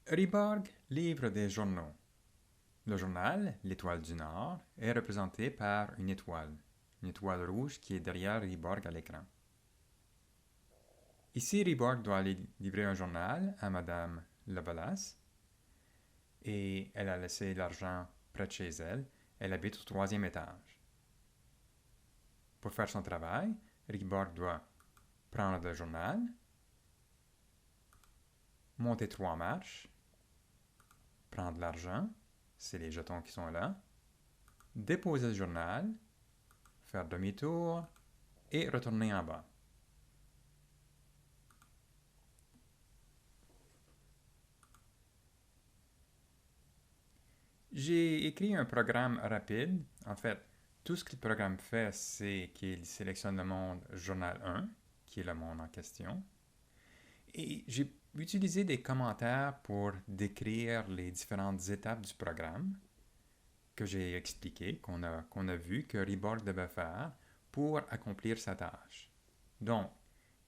Ryborg livre des journaux. Le journal, l'Étoile du Nord, est représenté par une étoile rouge qui est derrière Ryborg à l'écran. Ici, Ryborg doit aller livrer un journal à Madame Lebalas et elle a laissé l'argent près de chez elle. Elle habite au troisième étage. Pour faire son travail, Ryborg doit prendre le journal, monter 3 marches, prendre l'argent, c'est les jetons qui sont là, déposer le journal, faire demi-tour et retourner en bas. J'ai écrit un programme rapide. En fait, tout ce que le programme fait, c'est qu'il sélectionne le monde Journal 1, qui est le monde en question. Et j'ai utilisé des commentaires pour décrire les différentes étapes du programme que j'ai expliqué, qu'on a vu que Ryborg devait faire pour accomplir sa tâche. Donc,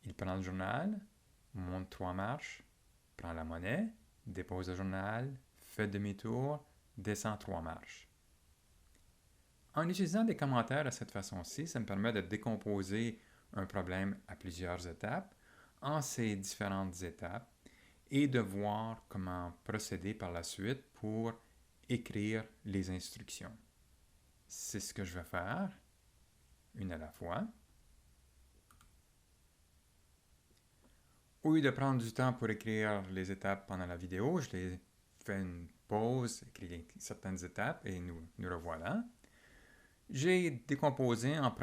il prend le journal, monte 3 marches, prend la monnaie, dépose le journal, fait demi-tour, descend 3 marches. En utilisant des commentaires de cette façon-ci, ça me permet de décomposer un problème à plusieurs étapes, en ces différentes étapes, et de voir comment procéder par la suite pour écrire les instructions. C'est ce que je vais faire, une à la fois. Au lieu de prendre du temps pour écrire les étapes pendant la vidéo, je l'ai fait une pause, écrit certaines étapes et nous revoilà. J'ai décomposé en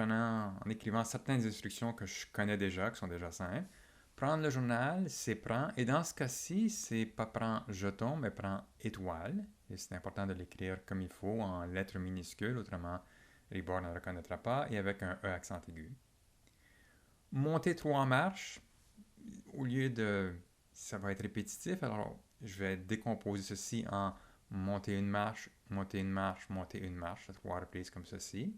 écrivant certaines instructions que je connais déjà, qui sont déjà simples. Prendre le journal, c'est prend, et dans ce cas-ci, c'est pas prend jeton, mais prend étoile. Et c'est important de l'écrire comme il faut, en lettres minuscules, autrement Ryborg ne le reconnaîtra pas, et avec un E accent aigu. Monter 3 marches, au lieu de... ça va être répétitif, alors je vais décomposer ceci en monter une marche, monter une marche, monter une marche, à 3 reprises comme ceci.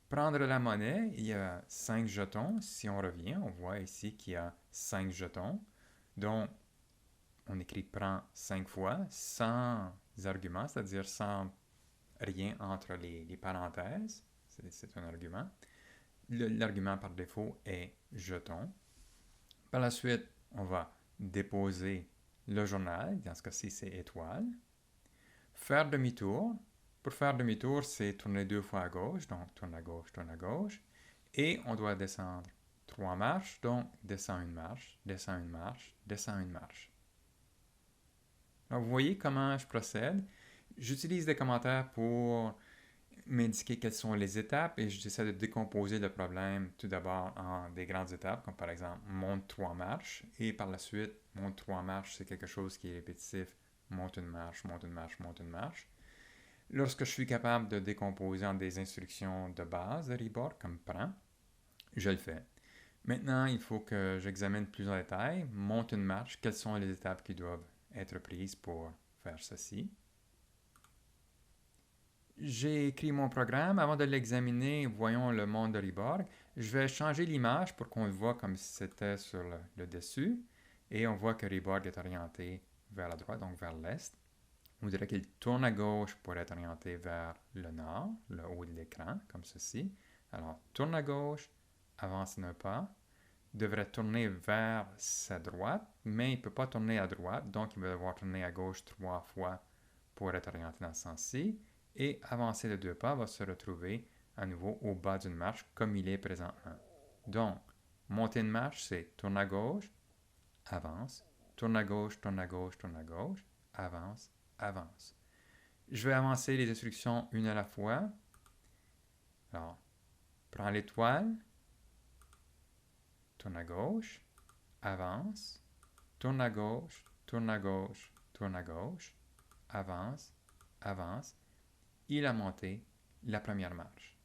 Prendre la monnaie, il y a 5 jetons. Si on revient, on voit ici qu'il y a 5 jetons. Donc, on écrit prend 5 fois, sans argument, c'est-à-dire sans rien entre les parenthèses. C'est un argument. L'argument par défaut est jeton. Par la suite, on va déposer le journal. Dans ce cas-ci, c'est étoile. Faire demi-tour. Pour faire demi-tour, c'est tourner 2 fois à gauche. Donc, tourne à gauche, tourne à gauche. Et on doit descendre 3 marches. Donc, descend une marche, descend une marche, descend une marche. Alors, vous voyez comment je procède. J'utilise des commentaires pour m'indiquer quelles sont les étapes et j'essaie de décomposer le problème tout d'abord en des grandes étapes, comme par exemple monte 3 marches et par la suite monte 3 marches, c'est quelque chose qui est répétitif, monte une marche, monte une marche, monte une marche. Lorsque je suis capable de décomposer en des instructions de base de Ryborg, comme prend, je le fais. Maintenant, il faut que j'examine plus en détail, monte une marche, quelles sont les étapes qui doivent être prises pour faire ceci. J'ai écrit mon programme. Avant de l'examiner, voyons le monde de Ryborg. Je vais changer l'image pour qu'on le voit comme si c'était sur le dessus. Et on voit que Ryborg est orienté vers la droite, donc vers l'est. On dirait qu'il tourne à gauche pour être orienté vers le nord, le haut de l'écran, comme ceci. Alors, tourne à gauche, avance un pas, devrait tourner vers sa droite, mais il ne peut pas tourner à droite, donc il va devoir tourner à gauche 3 fois pour être orienté dans ce sens-ci. Et avancer de 2 pas va se retrouver à nouveau au bas d'une marche comme il est présentement. Donc, monter une marche, c'est tourne à gauche, avance, tourne à gauche, tourne à gauche, tourne à gauche, avance, avance. Je vais avancer les instructions une à la fois. Alors, prends l'étoile, tourne à gauche, avance, tourne à gauche, tourne à gauche, tourne à gauche, avance, avance. Il a monté la première marche.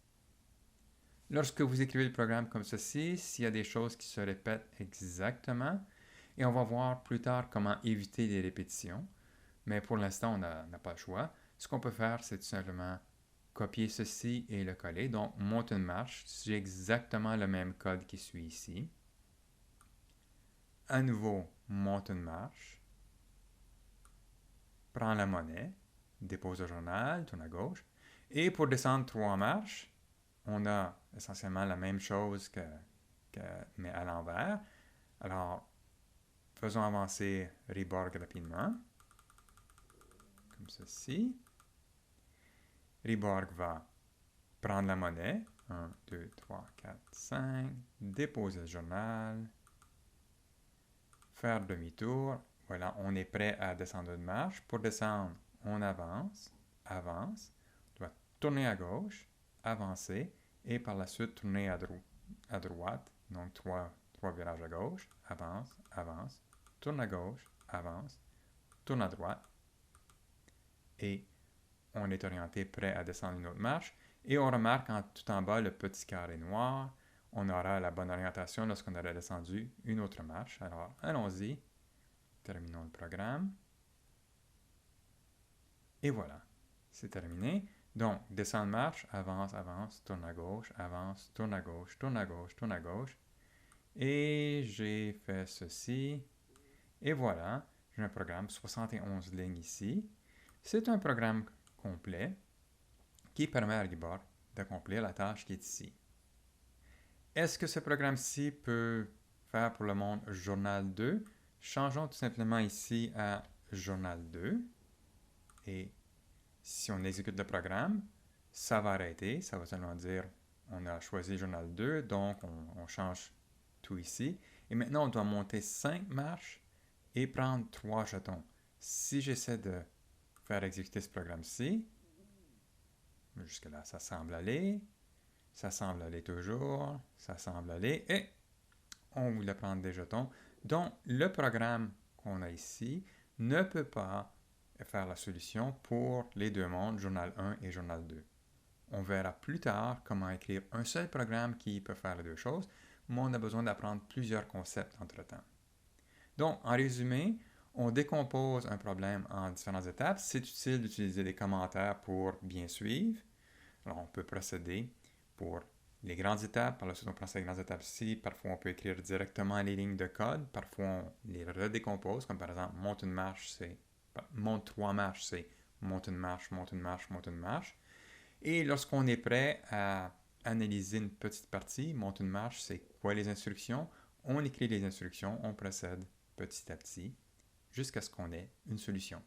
Lorsque vous écrivez le programme comme ceci, s'il y a des choses qui se répètent exactement, et on va voir plus tard comment éviter les répétitions, mais pour l'instant, on n'a pas le choix. Ce qu'on peut faire, c'est tout simplement copier ceci et le coller. Donc, monte une marche, j'ai exactement le même code qui suit ici. À nouveau, monte une marche. prend la monnaie, dépose le journal, tourne à gauche. Et pour descendre 3 marches, on a essentiellement la même chose mais à l'envers. Alors, faisons avancer Ryborg rapidement, comme ceci. Ryborg va prendre la monnaie, 1, 2, 3, 4, 5, déposer le journal, faire demi-tour. Voilà, on est prêt à descendre une marche. Pour descendre, on avance, avance, on doit tourner à gauche, avancer, et par la suite tourner à droite, donc trois virages à gauche, avance, avance, tourne à gauche, avance, tourne à droite, et on est orienté prêt à descendre une autre marche, et on remarque tout en bas le petit carré noir. On aura la bonne orientation lorsqu'on aura descendu une autre marche. Alors, allons-y. Terminons le programme. Et voilà, c'est terminé. Donc, descendre marche, avance, avance, tourne à gauche, avance, tourne à gauche, tourne à gauche, tourne à gauche. Et j'ai fait ceci. Et voilà, j'ai un programme 71 lignes ici. C'est un programme complet qui permet à Ryborg d'accomplir la tâche qui est ici. Est-ce que ce programme-ci peut faire pour le monde Journal 2? Changeons tout simplement ici à Journal 2. Et si on exécute le programme, ça va arrêter. Ça va seulement dire on a choisi Journal 2, donc on change tout ici. Et maintenant, on doit monter 5 marches et prendre 3 jetons. Si j'essaie de faire exécuter ce programme-ci, jusque-là, ça semble aller. Ça semble aller toujours. Ça semble aller. Et on voulait prendre des jetons. Donc, le programme qu'on a ici ne peut pas faire la solution pour les deux mondes, Journal 1 et Journal 2. On verra plus tard comment écrire un seul programme qui peut faire les deux choses, mais on a besoin d'apprendre plusieurs concepts entre-temps. Donc, en résumé, on décompose un problème en différentes étapes. C'est utile d'utiliser des commentaires pour bien suivre. Alors, on peut procéder pour les grandes étapes. Par la suite, on prend ces grandes étapes-ci. Parfois, on peut écrire directement les lignes de code. Parfois, on les redécompose, comme par exemple, monte une marche, c'est monte 3 marches, c'est monte une marche, monte une marche, monte une marche. Et lorsqu'on est prêt à analyser une petite partie, monte une marche, c'est quoi les instructions? On écrit les instructions, on procède petit à petit jusqu'à ce qu'on ait une solution.